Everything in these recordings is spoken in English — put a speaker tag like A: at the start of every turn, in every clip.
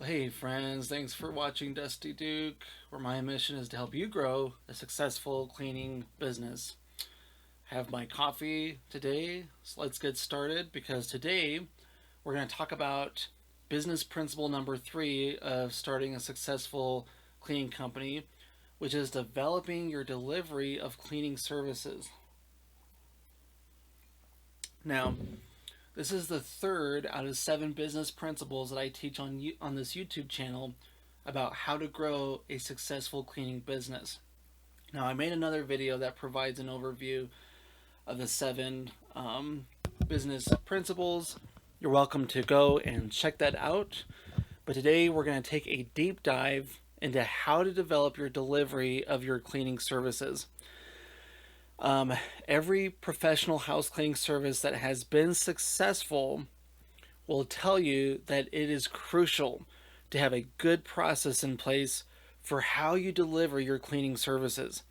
A: Well, hey friends, thanks for watching Dusty Duke, where my mission is to help you grow a successful cleaning business. Have my coffee today, so let's get started because today we're going to talk about business principle number 3 of starting a successful cleaning company, which is developing your delivery of cleaning services. Now, this is the third out of 7 business principles that I teach on this YouTube channel about how to grow a successful cleaning business. Now, I made another video that provides an overview of the 7 business principles. You're welcome to go and check that out. But today we're going to take a deep dive into how to develop your delivery of your cleaning services. Every professional house cleaning service that has been successful will tell you that it is crucial to have a good process in place for how you deliver your cleaning services.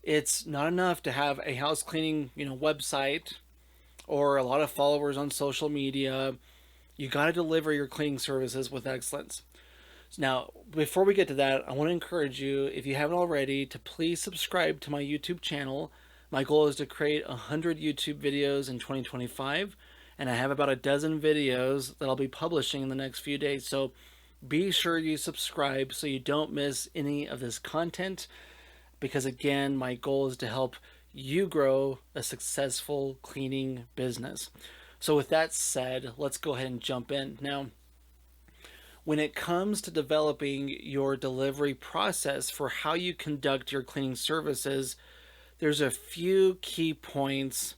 A: It's not enough to have a house cleaning, website or a lot of followers on social media. You got to deliver your cleaning services with excellence. Now, before we get to that, I want to encourage you, if you haven't already, to please subscribe to my YouTube channel. My goal is to create 100 YouTube videos in 2025, and I have about a dozen videos that I'll be publishing in the next few days. So be sure you subscribe so you don't miss any of this content, because again, my goal is to help you grow a successful cleaning business. So with that said, let's go ahead and jump in. Now, when it comes to developing your delivery process for how you conduct your cleaning services, there's a few key points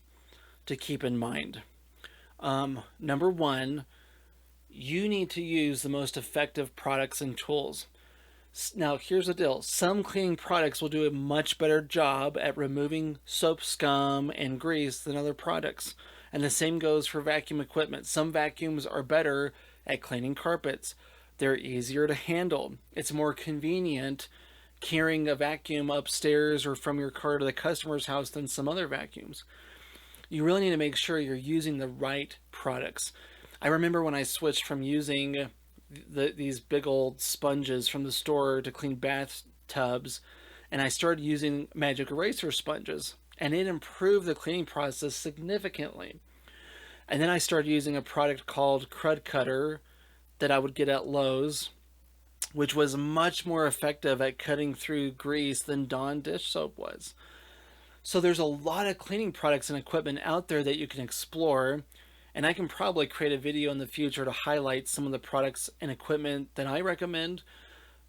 A: to keep in mind. Number one, you need to use the most effective products and tools. Now, here's the deal. Some cleaning products will do a much better job at removing soap scum and grease than other products. And the same goes for vacuum equipment. Some vacuums are better at cleaning carpets. They're easier to handle. It's more convenient carrying a vacuum upstairs or from your car to the customer's house than some other vacuums. You really need to make sure you're using the right products. I remember when I switched from using these big old sponges from the store to clean bathtubs, and I started using Magic Eraser sponges, and it improved the cleaning process significantly. And then I started using a product called Crud Cutter that I would get at Lowe's, which was much more effective at cutting through grease than Dawn dish soap was. So there's a lot of cleaning products and equipment out there that you can explore, and I can probably create a video in the future to highlight some of the products and equipment that I recommend,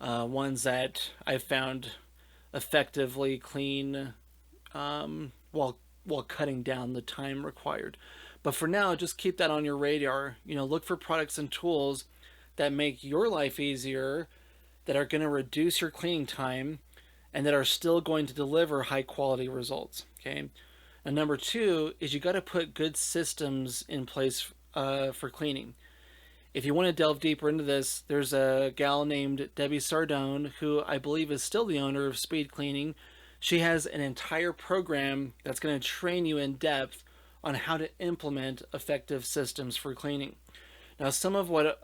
A: ones that I've found effectively clean while cutting down the time required. But for now, just keep that on your radar. Look for products and tools that make your life easier, that are going to reduce your cleaning time, and that are still going to deliver high quality results. Okay. And number two is you got to put good systems in place for cleaning. If you want to delve deeper into this, there's a gal named Debbie Sardone, who I believe is still the owner of Speed Cleaning. She has an entire program that's going to train you in depth on how to implement effective systems for cleaning. Now, some of what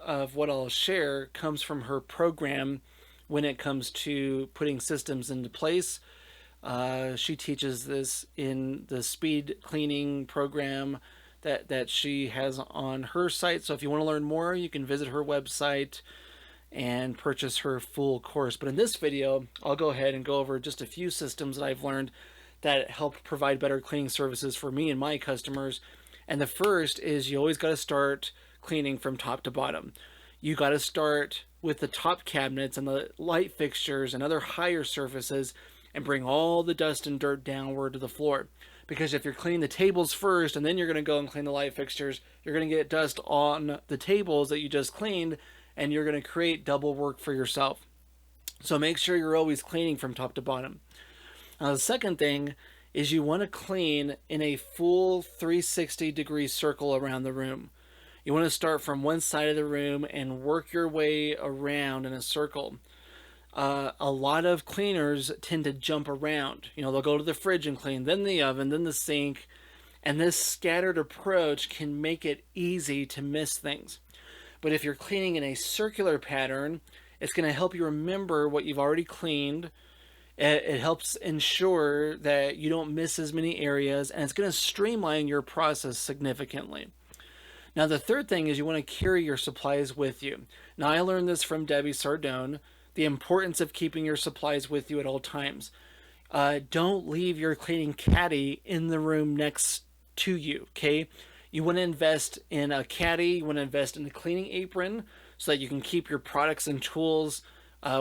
A: I'll share comes from her program when it comes to putting systems into place. She teaches this in the speed cleaning program that she has on her site. So if you want to learn more, you can visit her website and purchase her full course. But in this video, I'll go ahead and go over just a few systems that I've learned that help provide better cleaning services for me and my customers. And the first is you always got to start cleaning from top to bottom. You got to start with the top cabinets and the light fixtures and other higher surfaces and bring all the dust and dirt downward to the floor. Because if you're cleaning the tables first and then you're going to go and clean the light fixtures, you're going to get dust on the tables that you just cleaned, and you're going to create double work for yourself. So make sure you're always cleaning from top to bottom. Now, the second thing is you want to clean in a full 360-degree circle around the room. You want to start from one side of the room and work your way around in a circle. A lot of cleaners tend to jump around. They'll go to the fridge and clean, then the oven, then the sink, and this scattered approach can make it easy to miss things. But if you're cleaning in a circular pattern, it's going to help you remember what you've already cleaned. It helps ensure that you don't miss as many areas, and it's going to streamline your process significantly. Now, the third thing is you want to carry your supplies with you. Now, I learned this from Debbie Sardone, the importance of keeping your supplies with you at all times. Don't leave your cleaning caddy in the room next to you, okay? You want to invest in a caddy, you want to invest in a cleaning apron so that you can keep your products and tools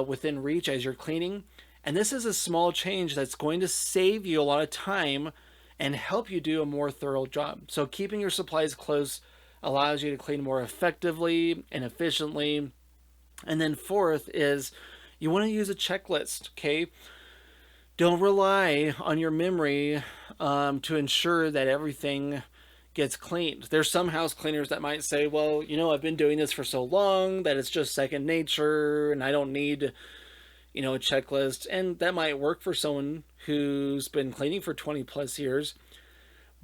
A: within reach as you're cleaning. And this is a small change that's going to save you a lot of time and help you do a more thorough job. So keeping your supplies close allows you to clean more effectively and efficiently. And then fourth is you want to use a checklist, okay? Don't rely on your memory to ensure that everything gets cleaned. There's some house cleaners that might say, well, I've been doing this for so long that it's just second nature and I don't need, a checklist. And that might work for someone who's been cleaning for 20 plus years.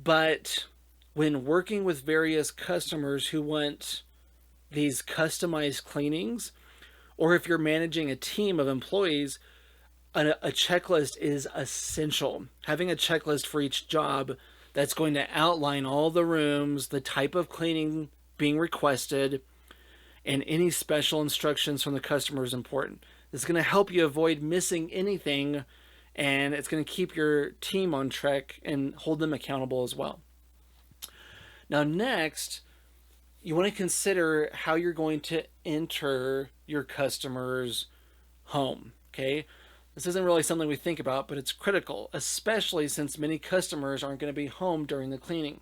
A: But when working with various customers who want these customized cleanings, or if you're managing a team of employees, a checklist is essential. Having a checklist for each job that's going to outline all the rooms, the type of cleaning being requested, and any special instructions from the customer is important. This is going to help you avoid missing anything, and it's going to keep your team on track and hold them accountable as well. Now, next, you want to consider how you're going to enter your customer's home, okay? This isn't really something we think about, but it's critical, especially since many customers aren't going to be home during the cleaning.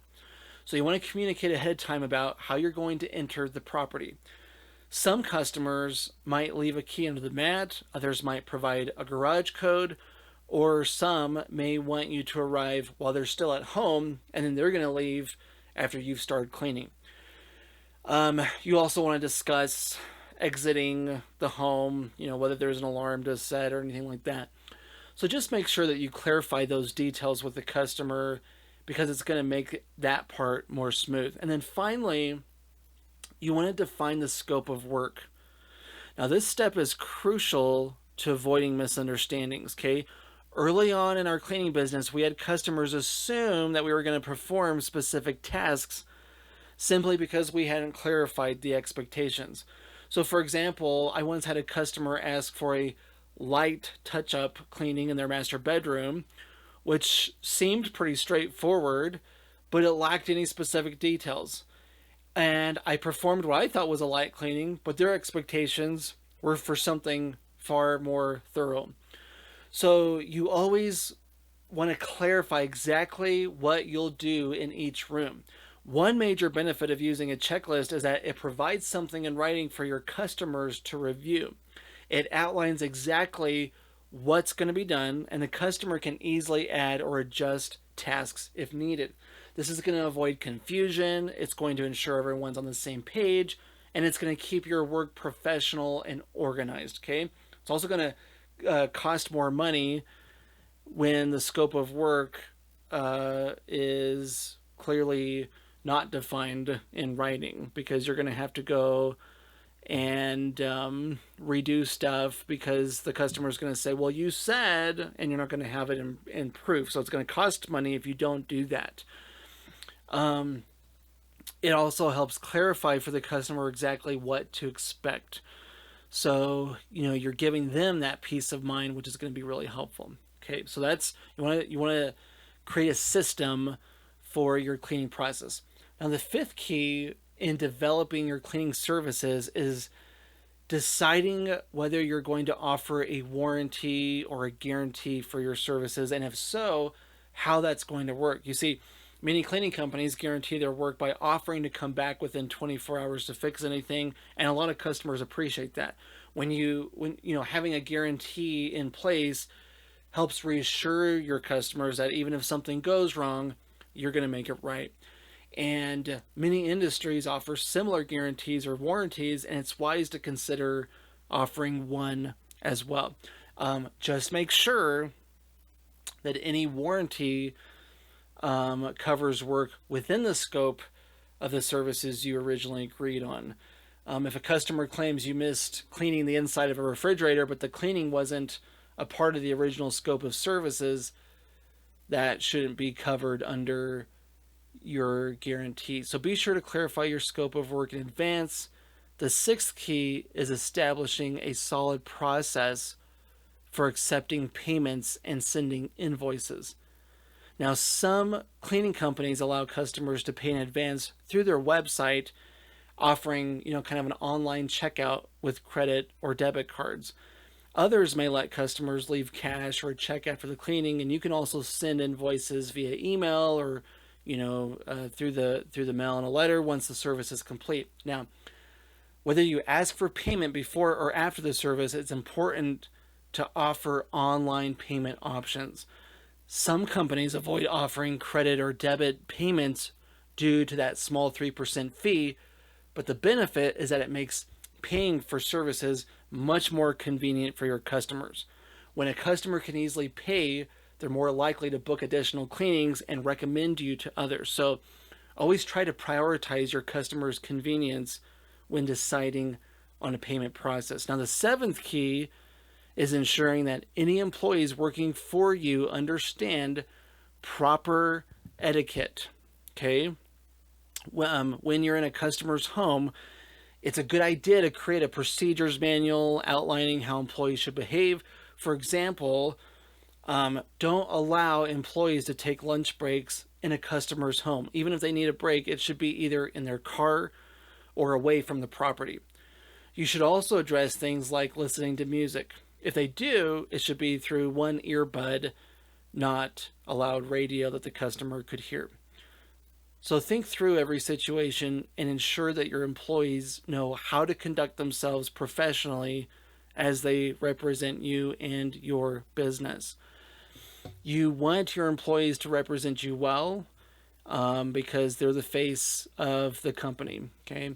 A: So you want to communicate ahead of time about how you're going to enter the property. Some customers might leave a key under the mat, others might provide a garage code, or some may want you to arrive while they're still at home, and then they're going to leave after you've started cleaning. You also want to discuss exiting the home, whether there's an alarm to set or anything like that. So just make sure that you clarify those details with the customer because it's going to make that part more smooth. And then finally, you want to define the scope of work. Now, this step is crucial to avoiding misunderstandings, okay? Early on in our cleaning business, we had customers assume that we were going to perform specific tasks simply because we hadn't clarified the expectations. So, for example, I once had a customer ask for a light touch-up cleaning in their master bedroom, which seemed pretty straightforward, but it lacked any specific details. And I performed what I thought was a light cleaning, but their expectations were for something far more thorough. So you always want to clarify exactly what you'll do in each room. One major benefit of using a checklist is that it provides something in writing for your customers to review. It outlines exactly what's going to be done, and the customer can easily add or adjust tasks if needed. This is going to avoid confusion, it's going to ensure everyone's on the same page, and it's going to keep your work professional and organized, okay? It's also going to cost more money when the scope of work is clearly not defined in writing, because you're going to have to go and redo stuff because the customer is going to say, well, you said, and you're not going to have it in proof. So it's going to cost money if you don't do that. It also helps clarify for the customer exactly what to expect. So, you're giving them that peace of mind, which is going to be really helpful. Okay, so that's, you want to create a system for your cleaning process. Now, the fifth key in developing your cleaning services is deciding whether you're going to offer a warranty or a guarantee for your services, and if so, how that's going to work. You see, many cleaning companies guarantee their work by offering to come back within 24 hours to fix anything, and a lot of customers appreciate that. When having a guarantee in place helps reassure your customers that even if something goes wrong, you're going to make it right. And many industries offer similar guarantees or warranties, and it's wise to consider offering one as well. Just make sure that any warranty covers work within the scope of the services you originally agreed on. If a customer claims you missed cleaning the inside of a refrigerator, but the cleaning wasn't a part of the original scope of services, that shouldn't be covered under your guarantee. So be sure to clarify your scope of work in advance. The sixth key is establishing a solid process for accepting payments and sending invoices. Now, some cleaning companies allow customers to pay in advance through their website, offering, kind of an online checkout with credit or debit cards. Others may let customers leave cash or a check after the cleaning, and you can also send invoices via email or, through the mail and a letter once the service is complete. Now, whether you ask for payment before or after the service, it's important to offer online payment options. Some companies avoid offering credit or debit payments due to that small 3% fee, but the benefit is that it makes paying for services much more convenient for your customers. When a customer can easily pay, they're more likely to book additional cleanings and recommend you to others. So always try to prioritize your customers' convenience when deciding on a payment process. Now, the seventh key is ensuring that any employees working for you understand proper etiquette. Okay? When you're in a customer's home, it's a good idea to create a procedures manual outlining how employees should behave. For example, don't allow employees to take lunch breaks in a customer's home. Even if they need a break, it should be either in their car or away from the property. You should also address things like listening to music. If they do, it should be through one earbud, not a loud radio that the customer could hear. So think through every situation and ensure that your employees know how to conduct themselves professionally as they represent you and your business. You want your employees to represent you well, because they're the face of the company. Okay.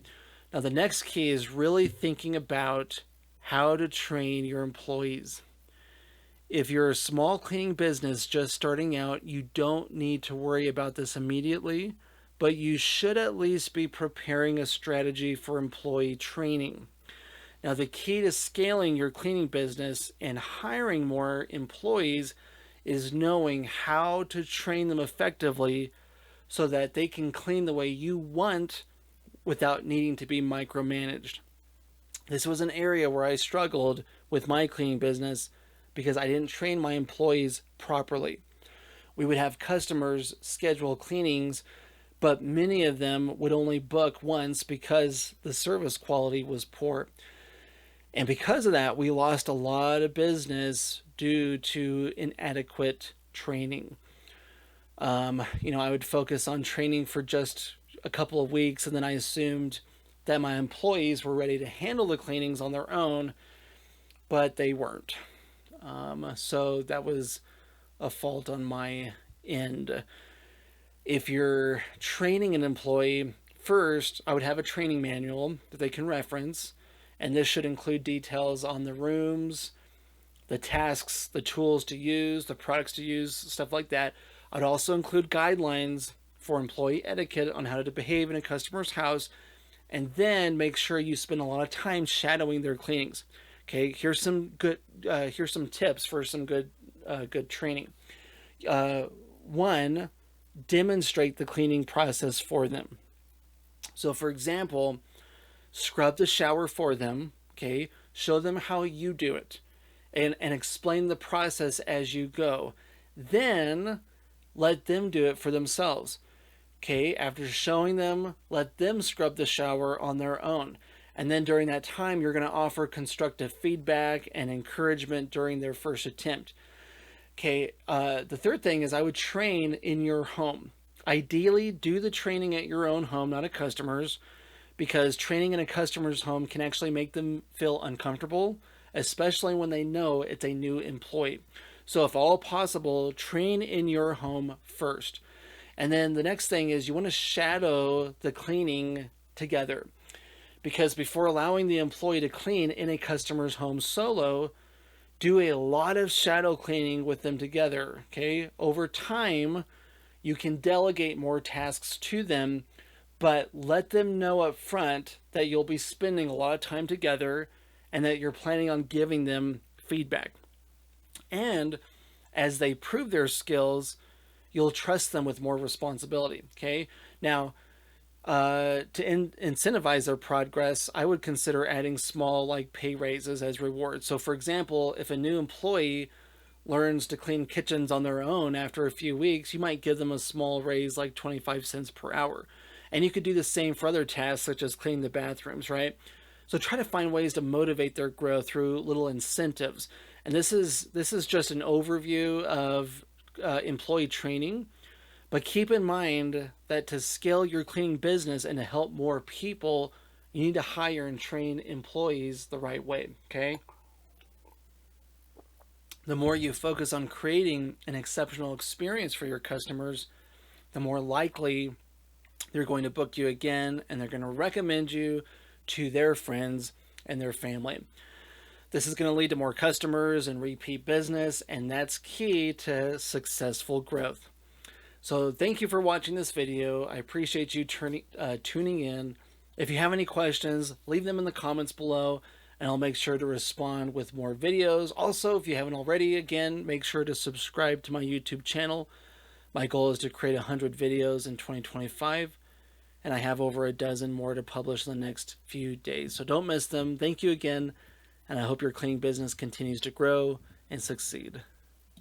A: Now, the next key is really thinking about how to train your employees. If you're a small cleaning business just starting out, you don't need to worry about this immediately, but you should at least be preparing a strategy for employee training. Now, the key to scaling your cleaning business and hiring more employees is knowing how to train them effectively so that they can clean the way you want without needing to be micromanaged. This was an area where I struggled with my cleaning business because I didn't train my employees properly. We would have customers schedule cleanings, but many of them would only book once because the service quality was poor. And because of that, we lost a lot of business due to inadequate training. I would focus on training for just a couple of weeks, and then I assumed that my employees were ready to handle the cleanings on their own, but they weren't. So that was a fault on my end. If you're training an employee, first, I would have a training manual that they can reference, and this should include details on the rooms, the tasks, the tools to use, the products to use, stuff like that. I'd also include guidelines for employee etiquette on how to behave in a customer's house, and then make sure you spend a lot of time shadowing their cleanings. Okay, here's some tips for some good training. One, demonstrate the cleaning process for them. So, for example, scrub the shower for them. Okay, show them how you do it, and explain the process as you go. Then let them do it for themselves. Okay, after showing them, let them scrub the shower on their own. And then during that time, you're going to offer constructive feedback and encouragement during their first attempt. Okay, the third thing is I would train in your home. Ideally, do the training at your own home, not a customer's, because training in a customer's home can actually make them feel uncomfortable, especially when they know it's a new employee. So if all possible, train in your home first. And then the next thing is you want to shadow the cleaning together, because before allowing the employee to clean in a customer's home solo, do a lot of shadow cleaning with them together. Okay, over time, you can delegate more tasks to them, but let them know up front that you'll be spending a lot of time together and that you're planning on giving them feedback. And as they prove their skills, you'll trust them with more responsibility. Okay. Now, incentivize their progress, I would consider adding small like pay raises as rewards. So, for example, if a new employee learns to clean kitchens on their own after a few weeks, you might give them a small raise like 25 cents per hour. And you could do the same for other tasks such as cleaning the bathrooms, right? So try to find ways to motivate their growth through little incentives. And this is just an overview of employee training. But keep in mind that to scale your cleaning business and to help more people, you need to hire and train employees the right way. Okay. The more you focus on creating an exceptional experience for your customers, the more likely they're going to book you again and they're going to recommend you to their friends and their family. This is going to lead to more customers and repeat business, and that's key to successful growth. So thank you for watching this video. I appreciate you tuning in. If you have any questions, leave them in the comments below, and I'll make sure to respond with more videos. Also, if you haven't already, again, make sure to subscribe to my YouTube channel. My goal is to create 100 videos in 2025, and I have over a dozen more to publish in the next few days. So don't miss them. Thank you again, and I hope your cleaning business continues to grow and succeed.